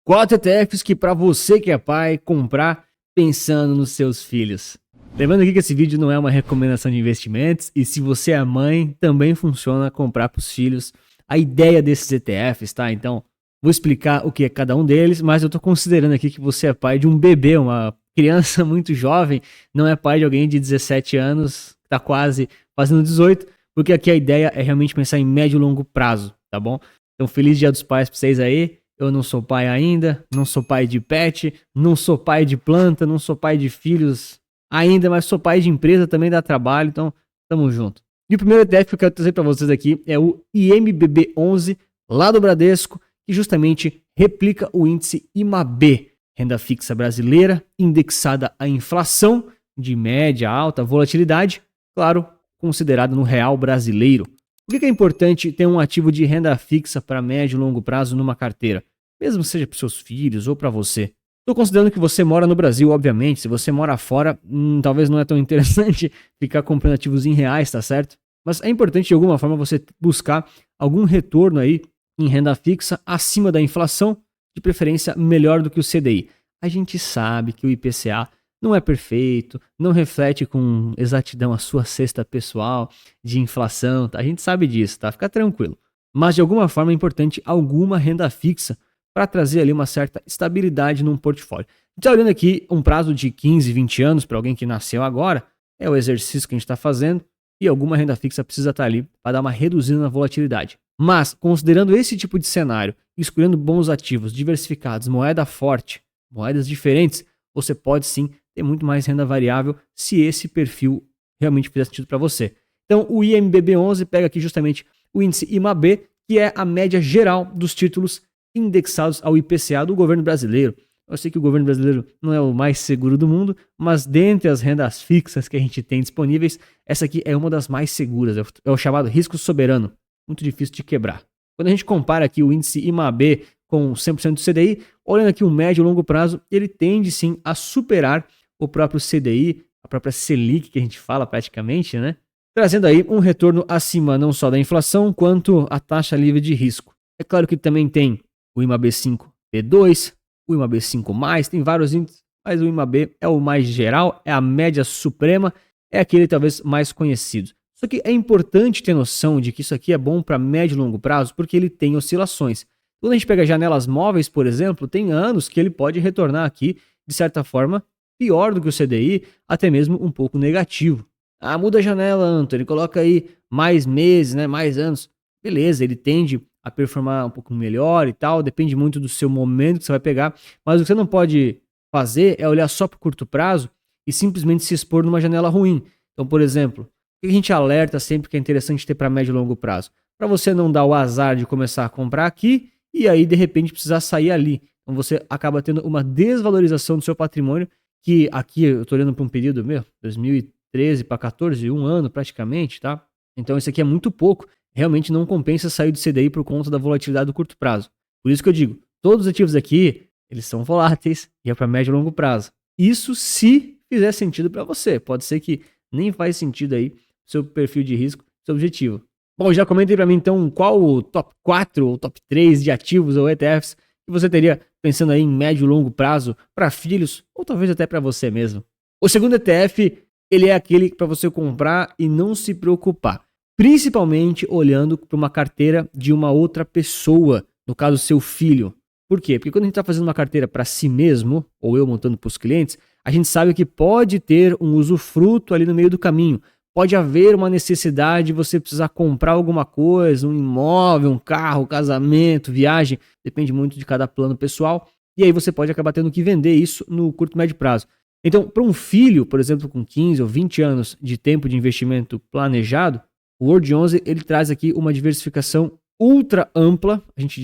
4 ETFs que para você que é pai comprar pensando nos seus filhos. Lembrando aqui que esse vídeo não é uma recomendação de investimentos e se você é mãe, também funciona comprar para os filhos a ideia desses ETFs, tá? Então, vou explicar o que é cada um deles, mas eu estou considerando aqui que você é pai de um bebê, uma criança muito jovem, não é pai de alguém de 17 anos, que está quase fazendo 18, porque aqui a ideia é realmente pensar em médio e longo prazo, tá bom? Então, feliz Dia dos Pais para vocês aí. Eu não sou pai ainda, não sou pai de pet, não sou pai de planta, não sou pai de filhos ainda, mas sou pai de empresa, também dá trabalho, então tamo junto. E o primeiro ETF que eu quero trazer para vocês aqui é o IMBB11, lá do Bradesco, que justamente replica o índice IMAB, renda fixa brasileira, indexada à inflação, de média, alta volatilidade, claro, considerada no real brasileiro. Por que é importante ter um ativo de renda fixa para médio e longo prazo numa carteira? Mesmo seja para seus filhos ou para você. Estou considerando que você mora no Brasil, obviamente. Se você mora fora, talvez não é tão interessante ficar comprando ativos em reais, tá certo? Mas é importante de alguma forma você buscar algum retorno aí em renda fixa acima da inflação, de preferência melhor do que o CDI. A gente sabe que o IPCA não é perfeito, não reflete com exatidão a sua cesta pessoal de inflação, tá? A gente sabe disso, tá? Fica tranquilo. Mas de alguma forma é importante alguma renda fixa para trazer ali uma certa estabilidade num portfólio. A gente está olhando aqui um prazo de 15, 20 anos para alguém que nasceu agora, é o exercício que a gente está fazendo, e alguma renda fixa precisa estar ali para dar uma reduzida na volatilidade. Mas, considerando esse tipo de cenário, escolhendo bons ativos, diversificados, moeda forte, moedas diferentes, você pode sim ter muito mais renda variável se esse perfil realmente fizer sentido para você. Então, o IMBB11 pega aqui justamente o índice IMAB, que é a média geral dos títulos indexados ao IPCA do governo brasileiro. Eu sei que o governo brasileiro não é o mais seguro do mundo, mas dentre as rendas fixas que a gente tem disponíveis, essa aqui é uma das mais seguras, é o chamado risco soberano, muito difícil de quebrar. Quando a gente compara aqui o índice IMAB com 100% do CDI, olhando aqui o médio e longo prazo, ele tende sim a superar o próprio CDI, a própria Selic que a gente fala praticamente, né? Trazendo aí um retorno acima não só da inflação, quanto a taxa livre de risco. É claro que também tem o IMAB5 P2, o IMAB5+, tem vários índices, mas o IMAB é o mais geral, é a média suprema, é aquele talvez mais conhecido. Só que é importante ter noção de que isso aqui é bom para médio e longo prazo, porque ele tem oscilações. Quando a gente pega janelas móveis, por exemplo, tem anos que ele pode retornar aqui, de certa forma, pior do que o CDI, até mesmo um pouco negativo. Ah, muda a janela, Antônio, coloca aí mais meses, né, mais anos. Beleza, ele tende a performar um pouco melhor e tal, depende muito do seu momento que você vai pegar, mas o que você não pode fazer é olhar só para o curto prazo e simplesmente se expor numa janela ruim. Então, por exemplo, o que a gente alerta sempre que é interessante ter para médio e longo prazo? Para você não dar o azar de começar a comprar aqui e aí de repente precisar sair ali. Então você acaba tendo uma desvalorização do seu patrimônio, que aqui eu estou olhando para um período, 2013 para 14, um ano praticamente, tá? Então isso aqui é muito pouco. Realmente não compensa sair do CDI por conta da volatilidade do curto prazo. Por isso que eu digo, todos os ativos aqui, eles são voláteis e é para médio e longo prazo. Isso se fizer sentido para você. Pode ser que nem faz sentido aí seu perfil de risco, seu objetivo. Bom, já comente para mim então qual o top 4 ou top 3 de ativos ou ETFs que você teria pensando aí em médio e longo prazo para filhos ou talvez até para você mesmo. O segundo ETF, ele é aquele para você comprar e não se preocupar. Principalmente olhando para uma carteira de uma outra pessoa, no caso seu filho. Por quê? Porque quando a gente está fazendo uma carteira para si mesmo, ou eu montando para os clientes, a gente sabe que pode ter um usufruto ali no meio do caminho. Pode haver uma necessidade de você precisar comprar alguma coisa, um imóvel, um carro, casamento, viagem, depende muito de cada plano pessoal. E aí você pode acabar tendo que vender isso no curto e médio prazo. Então, para um filho, por exemplo, com 15 ou 20 anos de tempo de investimento planejado, o World 11 ele traz aqui uma diversificação ultra ampla, a gente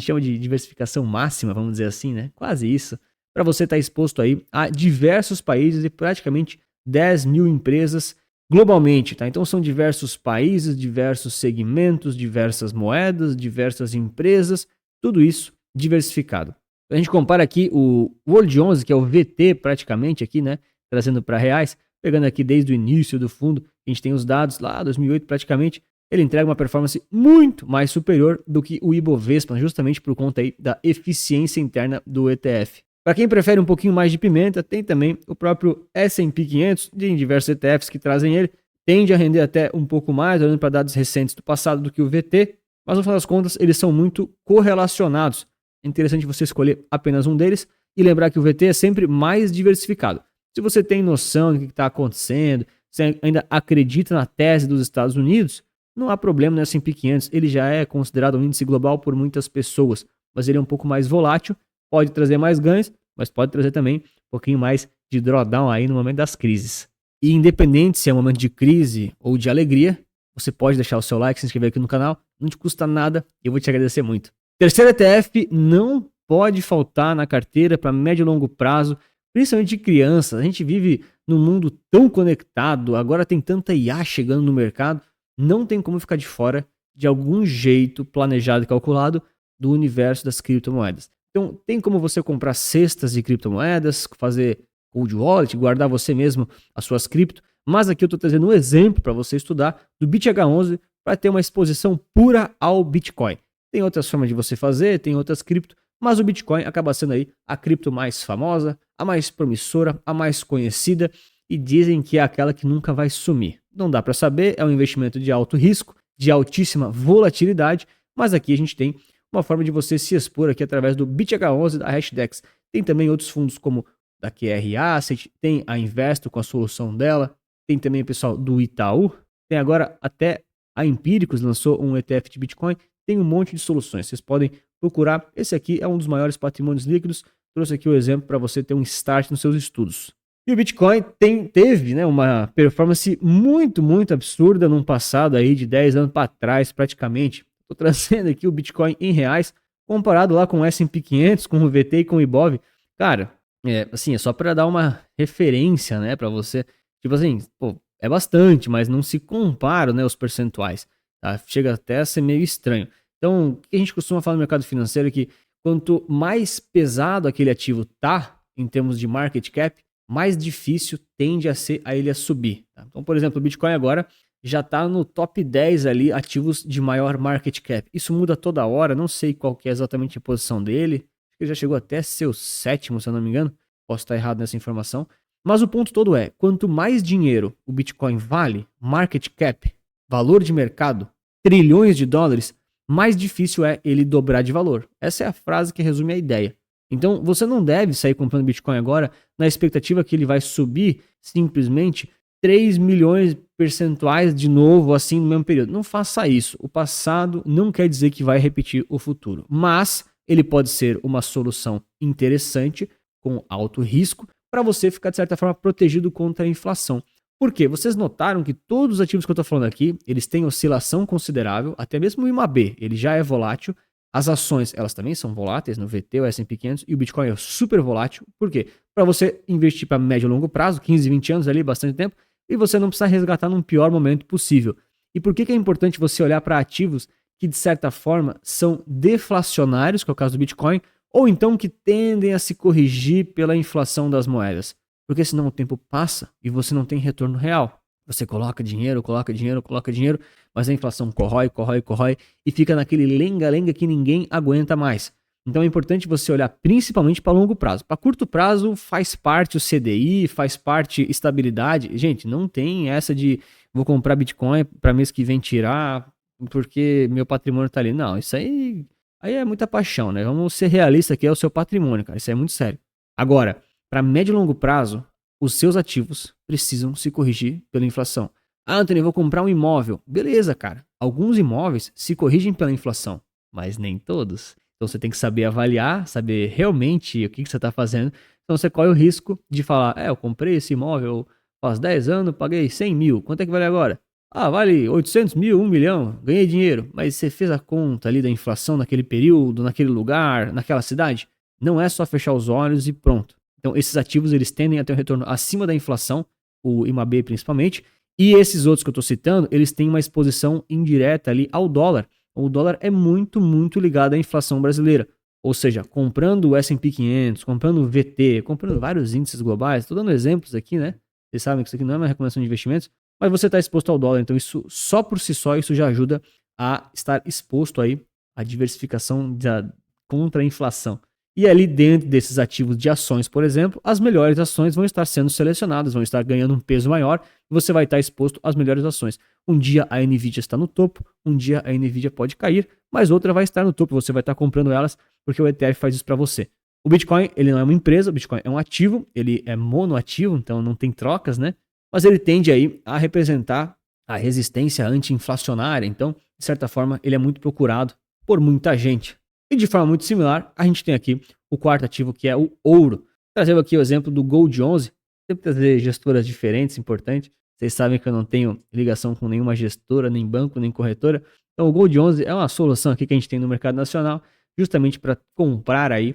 chama de diversificação máxima, vamos dizer assim, né? Quase isso, para você estar exposto aí a diversos países e praticamente 10 mil empresas globalmente, tá? Então são diversos países, diversos segmentos, diversas moedas, diversas empresas, tudo isso diversificado. A gente compara aqui o World 11, que é o VT praticamente aqui, né? Trazendo para reais, pegando aqui desde o início do fundo, a gente tem os dados lá, 2008 praticamente, ele entrega uma performance muito mais superior do que o Ibovespa, justamente por conta aí da eficiência interna do ETF. Para quem prefere um pouquinho mais de pimenta, tem também o próprio S&P 500, de diversos ETFs que trazem ele, tende a render até um pouco mais, olhando para dados recentes do passado, do que o VT, mas no final das contas eles são muito correlacionados. É interessante você escolher apenas um deles e lembrar que o VT é sempre mais diversificado. Se você tem noção do que está acontecendo, se ainda acredita na tese dos Estados Unidos, não há problema no S&P 500, ele já é considerado um índice global por muitas pessoas, mas ele é um pouco mais volátil, pode trazer mais ganhos, mas pode trazer também um pouquinho mais de drawdown aí no momento das crises. E independente se é um momento de crise ou de alegria, você pode deixar o seu like, se inscrever aqui no canal, não te custa nada e eu vou te agradecer muito. Terceiro ETF não pode faltar na carteira para médio e longo prazo, principalmente de crianças. A gente vive num mundo tão conectado, agora tem tanta IA chegando no mercado, não tem como ficar de fora de algum jeito planejado e calculado do universo das criptomoedas. Então tem como você comprar cestas de criptomoedas, fazer cold wallet, guardar você mesmo as suas cripto, mas aqui eu estou trazendo um exemplo para você estudar do BitH11 para ter uma exposição pura ao Bitcoin. Tem outras formas de você fazer, tem outras cripto, mas o Bitcoin acaba sendo aí a cripto mais famosa, a mais promissora, a mais conhecida e dizem que é aquela que nunca vai sumir. Não dá para saber, é um investimento de alto risco, de altíssima volatilidade, mas aqui a gente tem uma forma de você se expor aqui através do BitH11 da Hashdex. Tem também outros fundos como da QR Asset, tem a Investo com a solução dela, tem também o pessoal do Itaú, tem agora até a Empíricos lançou um ETF de Bitcoin, tem um monte de soluções, vocês podem procurar. Esse aqui é um dos maiores patrimônios líquidos, trouxe aqui o exemplo para você ter um start nos seus estudos. E o Bitcoin teve, né, uma performance muito absurda num passado aí de 10 anos para trás praticamente. Estou trazendo aqui o Bitcoin em reais, comparado lá com o S&P 500, com o VT e com o Ibov. Cara, assim, é só para dar uma referência, né, para você. Tipo assim, pô, é bastante, mas não se compara, né, os percentuais. Tá? Chega até a ser meio estranho. Então, o que a gente costuma falar no mercado financeiro é que quanto mais pesado aquele ativo tá, em termos de market cap, mais difícil tende a ser a ele a subir. Tá? Então, por exemplo, o Bitcoin agora já está no top 10 ali ativos de maior market cap. Isso muda toda hora, não sei qual que é exatamente a posição dele. Acho que ele já chegou até ser o 7º, se eu não me engano. Posso estar errado nessa informação. Mas o ponto todo é, quanto mais dinheiro o Bitcoin vale, market cap, valor de mercado, trilhões de dólares, mais difícil é ele dobrar de valor. Essa é a frase que resume a ideia. Então, você não deve sair comprando Bitcoin agora na expectativa que ele vai subir simplesmente 3 milhões percentuais de novo assim no mesmo período. Não faça isso. O passado não quer dizer que vai repetir o futuro, mas ele pode ser uma solução interessante com alto risco para você ficar de certa forma protegido contra a inflação. Por quê? Vocês notaram que todos os ativos que eu estou falando aqui, eles têm oscilação considerável, até mesmo o IMAB, ele já é volátil. As ações, elas também são voláteis, no VT, o S&P 500, e o Bitcoin é super volátil. Por quê? Para você investir para médio e longo prazo, 15, 20 anos ali, bastante tempo, e você não precisa resgatar num pior momento possível. E por que é importante você olhar para ativos que, de certa forma, são deflacionários, que é o caso do Bitcoin, ou então que tendem a se corrigir pela inflação das moedas? Porque senão o tempo passa e você não tem retorno real. Você coloca dinheiro, mas a inflação corrói e fica naquele lenga-lenga que ninguém aguenta mais. Então é importante você olhar principalmente para longo prazo. Para curto prazo faz parte o CDI, faz parte estabilidade. Gente, não tem essa de vou comprar Bitcoin para mês que vem tirar porque meu patrimônio está ali. Não, isso aí é muita paixão, né? Vamos ser realistas aqui, é o seu patrimônio, cara. Isso é muito sério. Agora, para médio e longo prazo, os seus ativos precisam se corrigir pela inflação. Ah, Anthony, eu vou comprar um imóvel. Beleza, cara. Alguns imóveis se corrigem pela inflação, mas nem todos. Então você tem que saber avaliar, saber realmente o que você está fazendo. Então você corre o risco de falar, eu comprei esse imóvel faz 10 anos, paguei 100 mil. Quanto é que vale agora? Ah, vale 800 mil, 1 milhão, ganhei dinheiro. Mas você fez a conta ali da inflação naquele período, naquele lugar, naquela cidade? Não é só fechar os olhos e pronto. Então, esses ativos eles tendem a ter um retorno acima da inflação, o IMAB principalmente, e esses outros que eu estou citando, eles têm uma exposição indireta ali ao dólar. O dólar é muito ligado à inflação brasileira. Ou seja, comprando o S&P 500, comprando o VT, comprando vários índices globais, estou dando exemplos aqui, né? Vocês sabem que isso aqui não é uma recomendação de investimentos, mas você está exposto ao dólar, então isso só por si só isso já ajuda a estar exposto aí à diversificação contra a inflação. E ali dentro desses ativos de ações, por exemplo, as melhores ações vão estar sendo selecionadas, vão estar ganhando um peso maior e você vai estar exposto às melhores ações. Um dia a Nvidia está no topo, um dia a Nvidia pode cair, mas outra vai estar no topo, você vai estar comprando elas porque o ETF faz isso para você. O Bitcoin, ele não é uma empresa, o Bitcoin é um ativo, ele é monoativo, então não tem trocas, né? Mas ele tende aí a representar a resistência anti-inflacionária, então, de certa forma, ele é muito procurado por muita gente. E de forma muito similar, a gente tem aqui o quarto ativo, que é o ouro. Trazendo aqui o exemplo do Gold 11, sempre trazer gestoras diferentes, importante. Vocês sabem que eu não tenho ligação com nenhuma gestora, nem banco, nem corretora. Então o Gold 11 é uma solução aqui que a gente tem no mercado nacional, justamente para comprar aí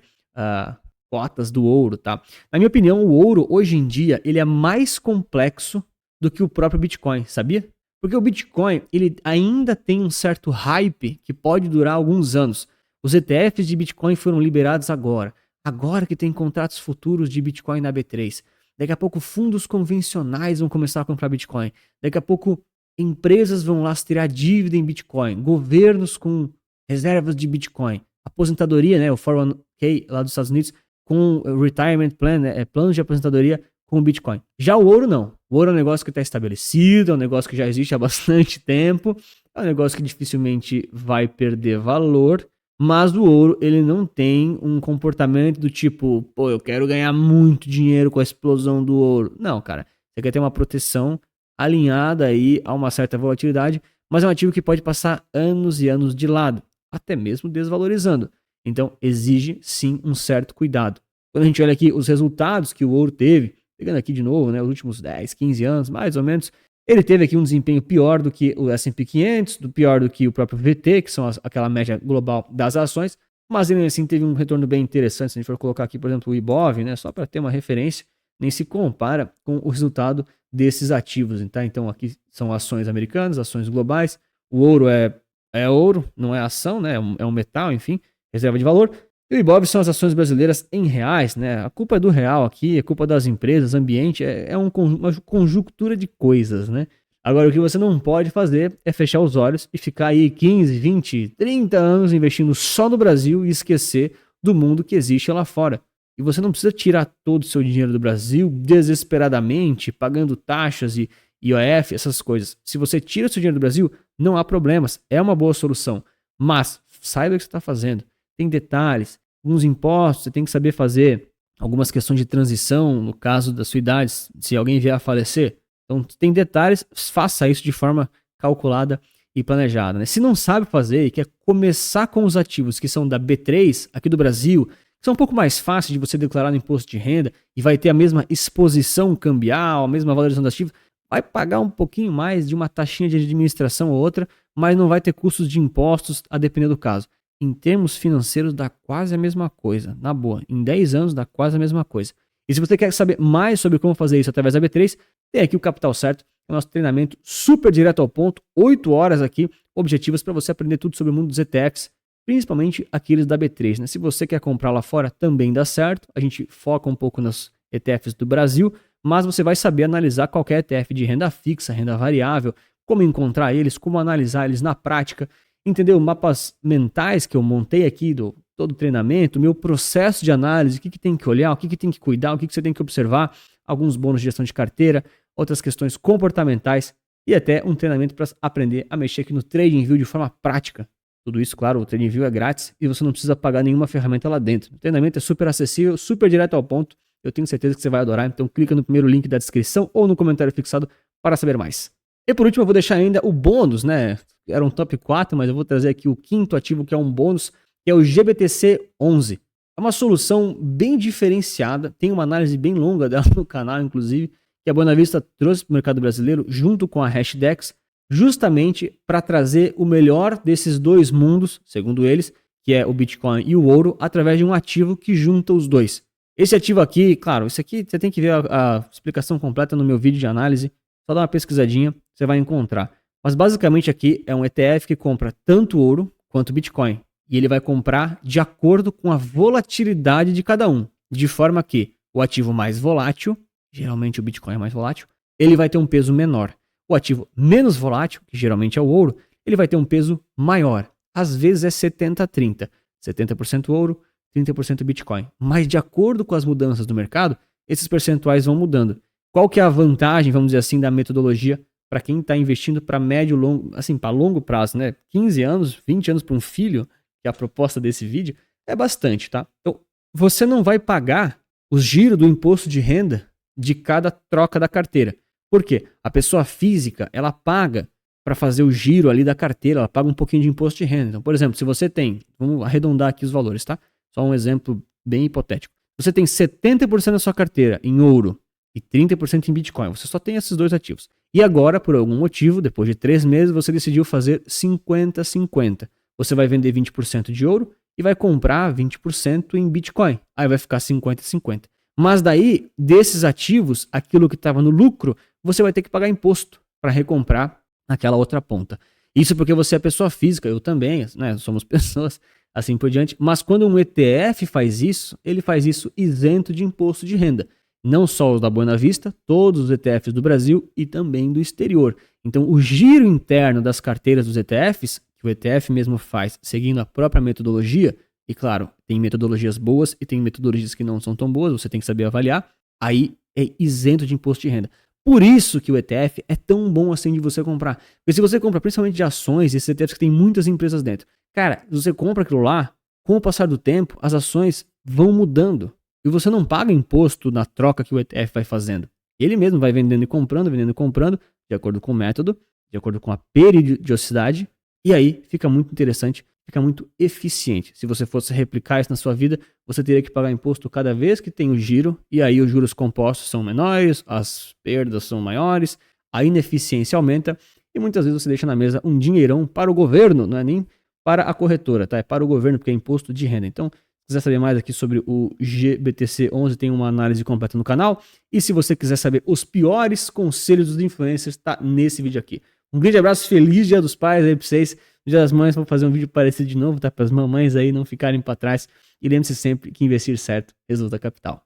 cotas do ouro, tá? Na minha opinião, o ouro, hoje em dia, ele é mais complexo do que o próprio Bitcoin, sabia? Porque o Bitcoin, ele ainda tem um certo hype que pode durar alguns anos. Os ETFs de Bitcoin foram liberados agora. Agora que tem contratos futuros de Bitcoin na B3. Daqui a pouco fundos convencionais vão começar a comprar Bitcoin. Daqui a pouco empresas vão lastrear dívida em Bitcoin. Governos com reservas de Bitcoin. Aposentadoria, né, o 401k lá dos Estados Unidos, com o retirement plan, né, plano de aposentadoria com o Bitcoin. Já o ouro não. O ouro é um negócio que está estabelecido, é um negócio que já existe há bastante tempo, é um negócio que dificilmente vai perder valor. Mas o ouro, ele não tem um comportamento do tipo, pô, eu quero ganhar muito dinheiro com a explosão do ouro. Não, cara. Você quer ter uma proteção alinhada aí a uma certa volatilidade, mas é um ativo que pode passar anos e anos de lado, até mesmo desvalorizando. Então, exige sim um certo cuidado. Quando a gente olha aqui os resultados que o ouro teve, pegando aqui de novo, né, os últimos 10, 15 anos, mais ou menos, ele teve aqui um desempenho pior do que o S&P 500, pior do que o próprio VT, que são aquela média global das ações, mas ele assim teve um retorno bem interessante. Se a gente for colocar aqui, por exemplo, o IBOV, né, só para ter uma referência, nem se compara com o resultado desses ativos. Tá? Então aqui são ações americanas, ações globais, o ouro é ouro, não é ação, né, é um metal, enfim, reserva de valor. E o IBOV são as ações brasileiras em reais, né? A culpa é do real aqui, a culpa das empresas, ambiente, uma conjuntura de coisas, né? Agora, o que você não pode fazer é fechar os olhos e ficar aí 15, 20, 30 anos investindo só no Brasil e esquecer do mundo que existe lá fora. E você não precisa tirar todo o seu dinheiro do Brasil desesperadamente, pagando taxas e IOF, essas coisas. Se você tira o seu dinheiro do Brasil, não há problemas, é uma boa solução. Mas saiba o que você está fazendo. Tem detalhes, alguns impostos, você tem que saber fazer algumas questões de transição, no caso da sua idade, se alguém vier a falecer. Então, tem detalhes, faça isso de forma calculada e planejada. Né? Se não sabe fazer e quer começar com os ativos que são da B3, aqui do Brasil, que são um pouco mais fáceis de você declarar no imposto de renda e vai ter a mesma exposição cambial, a mesma valorização dos ativos, vai pagar um pouquinho mais de uma taxinha de administração ou outra, mas não vai ter custos de impostos a depender do caso. Em termos financeiros, dá quase a mesma coisa. Na boa, em 10 anos dá quase a mesma coisa. E se você quer saber mais sobre como fazer isso através da B3, tem aqui o Capital Certo, é o nosso treinamento super direto ao ponto, 8 horas aqui, objetivos para você aprender tudo sobre o mundo dos ETFs, principalmente aqueles da B3. Né? Se você quer comprar lá fora, também dá certo. A gente foca um pouco nos ETFs do Brasil, mas você vai saber analisar qualquer ETF de renda fixa, renda variável, como encontrar eles, como analisar eles na prática, entendeu? Mapas mentais que eu montei aqui do todo o treinamento, o meu processo de análise, o que tem que olhar, o que tem que cuidar, o que você tem que observar, alguns bônus de gestão de carteira, outras questões comportamentais e até um treinamento para aprender a mexer aqui no TradingView de forma prática. Tudo isso, claro, o TradingView é grátis e você não precisa pagar nenhuma ferramenta lá dentro. O treinamento é super acessível, super direto ao ponto. Eu tenho certeza que você vai adorar, então clica no primeiro link da descrição ou no comentário fixado para saber mais. E por último, eu vou deixar ainda o bônus, né? Era um top 4, mas eu vou trazer aqui o quinto ativo, que é um bônus, que é o GBTC11. É uma solução bem diferenciada, tem uma análise bem longa dela no canal, inclusive, que a Bonavista trouxe para o mercado brasileiro, junto com a Hashdex, justamente para trazer o melhor desses dois mundos, segundo eles, que é o Bitcoin e o ouro, através de um ativo que junta os dois. Esse ativo aqui, claro, esse aqui você tem que ver a explicação completa no meu vídeo de análise, só dá uma pesquisadinha, você vai encontrar. Mas basicamente aqui é um ETF que compra tanto ouro quanto Bitcoin. E ele vai comprar de acordo com a volatilidade de cada um. De forma que o ativo mais volátil, geralmente o Bitcoin é mais volátil, ele vai ter um peso menor. O ativo menos volátil, que geralmente é o ouro, ele vai ter um peso maior. Às vezes é 70-30. 70% ouro, 30% Bitcoin. Mas de acordo com as mudanças do mercado, esses percentuais vão mudando. Qual que é a vantagem, vamos dizer assim, da metodologia para quem está investindo para médio, longo, assim, para longo prazo, né? 15 anos, 20 anos para um filho, que é a proposta desse vídeo, é bastante, tá? Então, você não vai pagar os giros do imposto de renda de cada troca da carteira. Por quê? A pessoa física, ela paga para fazer o giro ali da carteira, ela paga um pouquinho de imposto de renda. Então, por exemplo, se você tem, vamos arredondar aqui os valores, tá? Só um exemplo bem hipotético. Você tem 70% da sua carteira em ouro e 30% em Bitcoin. Você só tem esses dois ativos. E agora, por algum motivo, depois de 3 meses, você decidiu fazer 50-50. Você vai vender 20% de ouro e vai comprar 20% em Bitcoin. Aí vai ficar 50-50. Mas daí, desses ativos, aquilo que estava no lucro, você vai ter que pagar imposto para recomprar naquela outra ponta. Isso porque você é pessoa física, eu também, né? Somos pessoas, assim por diante. Mas quando um ETF faz isso, ele faz isso isento de imposto de renda. Não só os da Buena Vista, todos os ETFs do Brasil e também do exterior. Então, o giro interno das carteiras dos ETFs, que o ETF mesmo faz, seguindo a própria metodologia, e claro, tem metodologias boas e tem metodologias que não são tão boas, você tem que saber avaliar, aí é isento de imposto de renda. Por isso que o ETF é tão bom assim de você comprar. Porque se você compra principalmente de ações, esses ETFs que tem muitas empresas dentro, cara, se você compra aquilo lá, com o passar do tempo, as ações vão mudando. E você não paga imposto na troca que o ETF vai fazendo. Ele mesmo vai vendendo e comprando, de acordo com o método, de acordo com a periodicidade. E aí fica muito interessante, fica muito eficiente. Se você fosse replicar isso na sua vida, você teria que pagar imposto cada vez que tem o giro, e aí os juros compostos são menores, as perdas são maiores, a ineficiência aumenta, e muitas vezes você deixa na mesa um dinheirão para o governo, não é nem para a corretora, tá? É para o governo, porque é imposto de renda. Então, se quiser saber mais aqui sobre o GBTC11, tem uma análise completa no canal. E se você quiser saber os piores conselhos dos influencers, tá nesse vídeo aqui. Um grande abraço, feliz Dia dos Pais aí pra vocês. No Dia das Mães, vou fazer um vídeo parecido de novo, tá? Para as mamães aí não ficarem para trás. E lembre-se sempre que investir certo resulta capital.